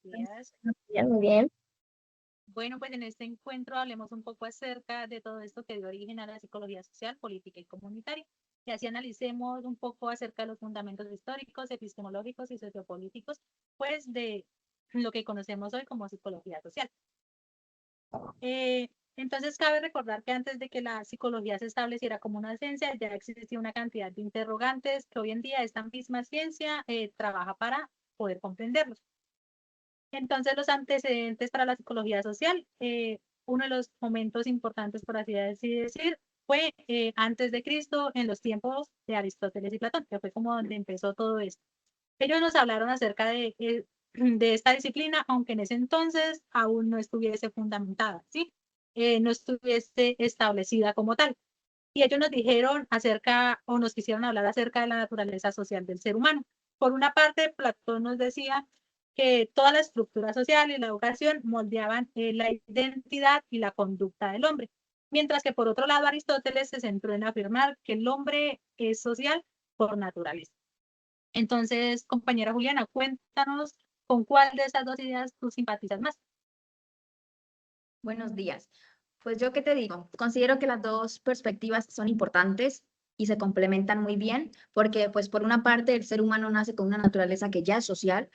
días. Bien, muy bien. Bueno, pues en este encuentro hablemos un poco acerca de todo esto que dio origen a la psicología social, política y comunitaria. Y así analicemos un poco acerca de los fundamentos históricos, epistemológicos y sociopolíticos, pues de lo que conocemos hoy como psicología social. Entonces, cabe recordar que antes de que la psicología se estableciera como una ciencia, ya existía una cantidad de interrogantes que hoy en día esta misma ciencia trabaja para poder comprenderlos. Entonces, los antecedentes para la psicología social, uno de los momentos importantes, por así decir, fue antes de Cristo, en los tiempos de Aristóteles y Platón, que fue como donde empezó todo esto. Ellos nos hablaron acerca de esta disciplina, aunque en ese entonces aún no estuviese fundamentada, ¿sí? No estuviese establecida como tal. Y ellos nos dijeron acerca, o nos quisieron hablar acerca de la naturaleza social del ser humano. Por una parte, Platón nos decía que toda la estructura social y la educación moldeaban la identidad y la conducta del hombre, mientras que por otro lado Aristóteles se centró en afirmar que el hombre es social por naturaleza. Entonces, compañera Juliana, cuéntanos con cuál de estas dos ideas tú simpatizas más. Buenos días. Pues yo qué te digo, considero que las dos perspectivas son importantes y se complementan muy bien, porque pues por una parte el ser humano nace con una naturaleza que ya es social,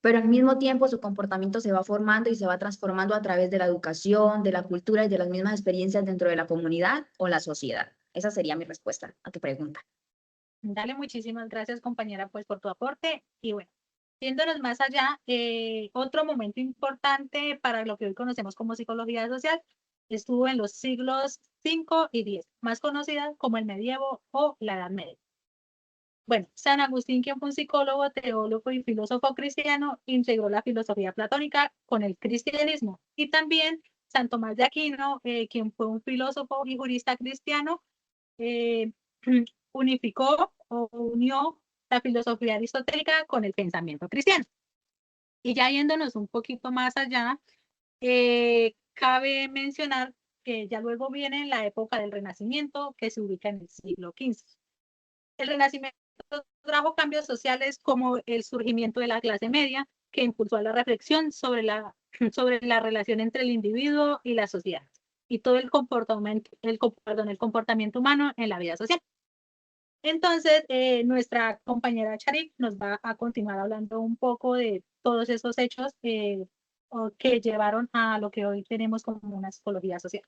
pero al mismo tiempo su comportamiento se va formando y se va transformando a través de la educación, de la cultura y de las mismas experiencias dentro de la comunidad o la sociedad. Esa sería mi respuesta a tu pregunta. Dale, muchísimas gracias, compañera, pues por tu aporte. Y bueno, yéndonos más allá, otro momento importante para lo que hoy conocemos como psicología social estuvo en los siglos 5 y 10, más conocida como el medievo o la Edad Media. Bueno, San Agustín, quien fue un psicólogo, teólogo y filósofo cristiano, integró la filosofía platónica con el cristianismo. Y también San Tomás de Aquino, quien fue un filósofo y jurista cristiano, eh, unificó o unió la filosofía aristotélica con el pensamiento cristiano. Y ya yéndonos un poquito más allá, cabe mencionar que ya luego viene la época del Renacimiento, que se ubica en el siglo XV. El Renacimiento trajo cambios sociales como el surgimiento de la clase media, que impulsó a la reflexión sobre la relación entre el individuo y la sociedad y todo el comportamiento humano en la vida social. Entonces, nuestra compañera Charik nos va a continuar hablando un poco de todos esos hechos que llevaron a lo que hoy tenemos como una psicología social.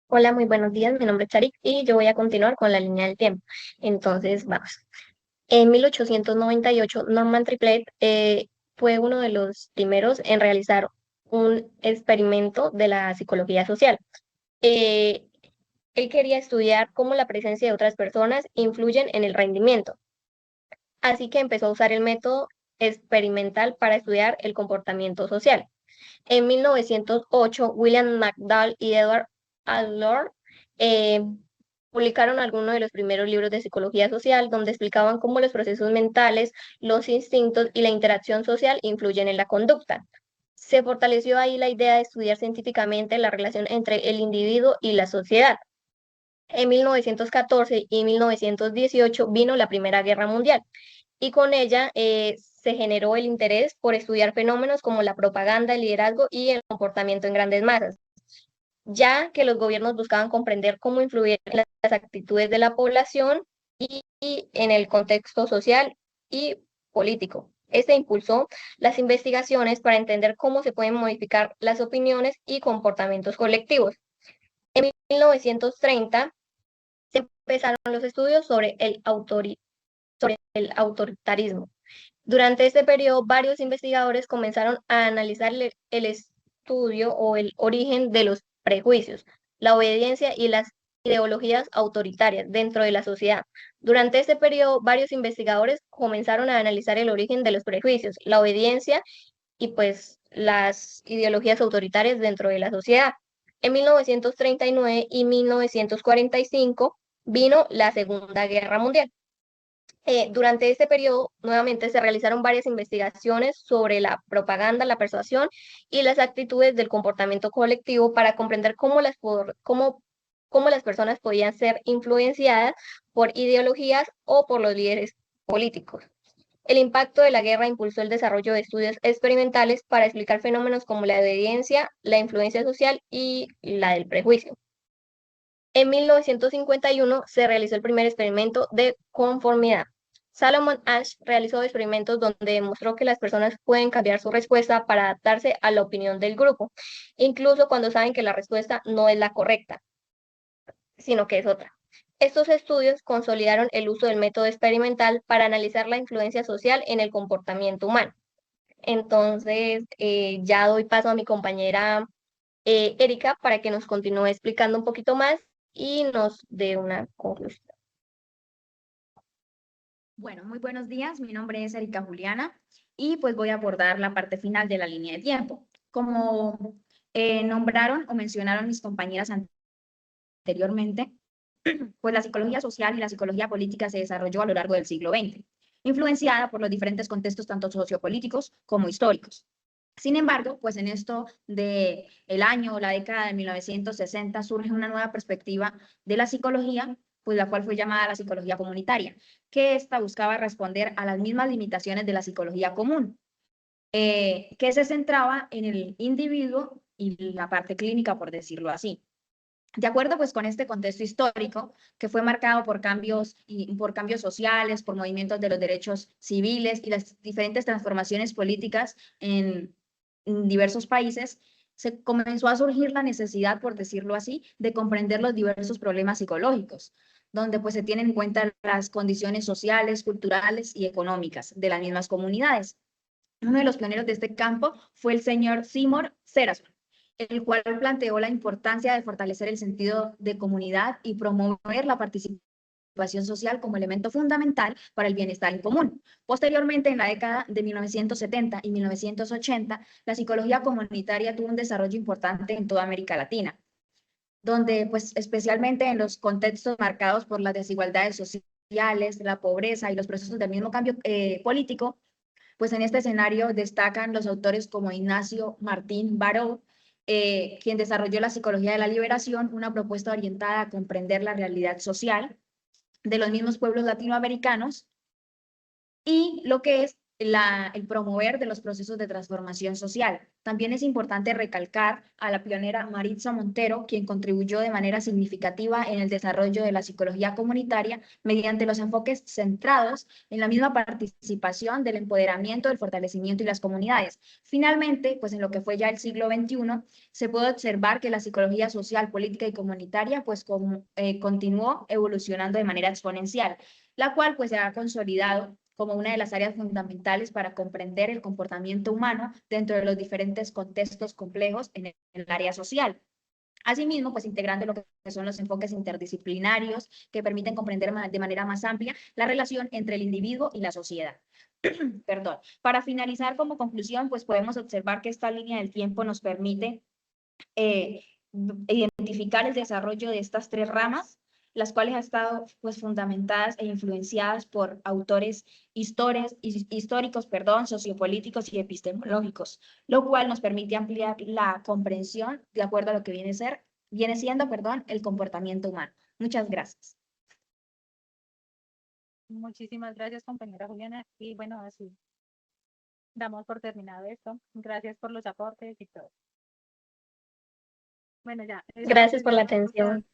Hola, muy buenos días. Mi nombre es Charik y yo voy a continuar con la línea del tiempo. Entonces, vamos. En 1898, Norman Triplet fue uno de los primeros en realizar un experimento de la psicología social. Eh, Él quería estudiar cómo la presencia de otras personas influyen en el rendimiento, así que empezó a usar el método experimental para estudiar el comportamiento social. En 1908, William McDowell y Edward Adler eh, publicaron algunos de los primeros libros de psicología social donde explicaban cómo los procesos mentales, los instintos y la interacción social influyen en la conducta. Se fortaleció ahí la idea de estudiar científicamente la relación entre el individuo y la sociedad. En 1914 y 1918 vino la Primera Guerra Mundial y con ella se generó el interés por estudiar fenómenos como la propaganda, el liderazgo y el comportamiento en grandes masas, ya que los gobiernos buscaban comprender cómo influían las actitudes de la población y en el contexto social y político. Este impulsó las investigaciones para entender cómo se pueden modificar las opiniones y comportamientos colectivos. En 1930 se empezaron los estudios sobre el autoritarismo. Durante este periodo, varios investigadores comenzaron a analizar el estudio o el origen de los prejuicios, la obediencia y las ideologías autoritarias dentro de la sociedad. Durante este periodo, varios investigadores comenzaron a analizar el origen de los prejuicios, la obediencia y pues las ideologías autoritarias dentro de la sociedad. En 1939 y 1945 vino la Segunda Guerra Mundial. Durante este periodo, nuevamente se realizaron varias investigaciones sobre la propaganda, la persuasión y las actitudes del comportamiento colectivo para comprender cómo las personas podían ser influenciadas por ideologías o por los líderes políticos. El impacto de la guerra impulsó el desarrollo de estudios experimentales para explicar fenómenos como la obediencia, la influencia social y la del prejuicio. En 1951 se realizó el primer experimento de conformidad. Salomon Asch realizó experimentos donde demostró que las personas pueden cambiar su respuesta para adaptarse a la opinión del grupo, incluso cuando saben que la respuesta no es la correcta, sino que es otra. Estos estudios consolidaron el uso del método experimental para analizar la influencia social en el comportamiento humano. Entonces, ya doy paso a mi compañera Erika para que nos continúe explicando un poquito más y nos dé una conclusión. Bueno, muy buenos días. Mi nombre es Erika Juliana y pues voy a abordar la parte final de la línea de tiempo. Como nombraron o mencionaron mis compañeras anteriormente, pues la psicología social y la psicología política se desarrolló a lo largo del siglo XX, influenciada por los diferentes contextos tanto sociopolíticos como históricos. Sin embargo, pues en esto de el año o la década de 1960 surge una nueva perspectiva de la psicología, pues la cual fue llamada la psicología comunitaria, que esta buscaba responder a las mismas limitaciones de la psicología común, que se centraba en el individuo y la parte clínica, por decirlo así. De acuerdo pues con este contexto histórico que fue marcado por cambios por cambios sociales, por movimientos de los derechos civiles y las diferentes transformaciones políticas en diversos países, se comenzó a surgir la necesidad, por decirlo así, de comprender los diversos problemas psicológicos, donde pues se tienen en cuenta las condiciones sociales, culturales y económicas de las mismas comunidades. Uno de los pioneros de este campo fue el señor Seymour Serason, el cual planteó la importancia de fortalecer el sentido de comunidad y promover la participación social como elemento fundamental para el bienestar en común. Posteriormente, en la década de 1970 y 1980, la psicología comunitaria tuvo un desarrollo importante en toda América Latina, donde pues especialmente en los contextos marcados por las desigualdades sociales, la pobreza y los procesos del mismo cambio político, pues en este escenario destacan los autores como Ignacio Martín Baró, quien desarrolló la psicología de la liberación, una propuesta orientada a comprender la realidad social de los mismos pueblos latinoamericanos y lo que es el promover de los procesos de transformación social. También es importante recalcar a la pionera Maritza Montero, quien contribuyó de manera significativa en el desarrollo de la psicología comunitaria mediante los enfoques centrados en la misma participación del empoderamiento, del fortalecimiento y las comunidades. Finalmente, pues en lo que fue ya el siglo XXI, se puede observar que la psicología social, política y comunitaria pues continuó evolucionando de manera exponencial, la cual pues se ha consolidado como una de las áreas fundamentales para comprender el comportamiento humano dentro de los diferentes contextos complejos en el área social. Asimismo, pues integrando lo que son los enfoques interdisciplinarios que permiten comprender de manera más amplia la relación entre el individuo y la sociedad. Perdón. Para finalizar, como conclusión, pues podemos observar que esta línea del tiempo nos permite eh, identificar el desarrollo de estas tres ramas, las cuales han estado pues fundamentadas e influenciadas por autores históricos, perdón, sociopolíticos y epistemológicos, lo cual nos permite ampliar la comprensión de acuerdo a lo que viene siendo, perdón, el comportamiento humano. Muchas gracias. Muchísimas gracias, compañera Juliana. Y bueno, así damos por terminado esto. Gracias por los aportes y todo. Bueno, ya, esa Gracias parte por ya la no, ya atención.